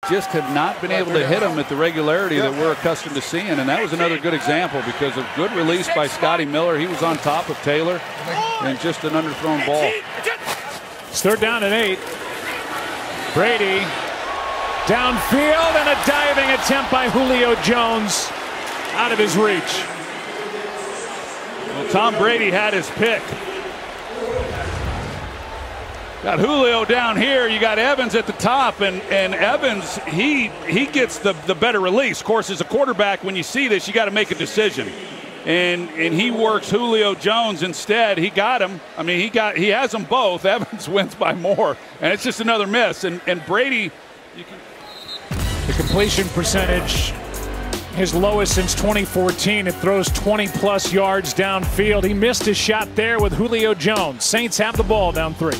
just have not been able to hit them at the regularity that we're accustomed to seeing. And that was another good example because of good release by Scotty Miller. He was on top of Taylor and just an underthrown ball. It's 3rd down and 8. Brady downfield and a diving attempt by Julio Jones out of his reach. Well, Tom Brady had his pick. Got Julio down here. You got Evans at the top, and Evans, he gets the better release. Of course, as a quarterback, when you see this, you got to make a decision. And he works Julio Jones instead. He got him. I mean, he has them both. Evans wins by more, and it's just another miss. And Brady, the completion percentage, his lowest since 2014. It throws 20-plus yards downfield. He missed his shot there with Julio Jones. Saints have the ball down 3.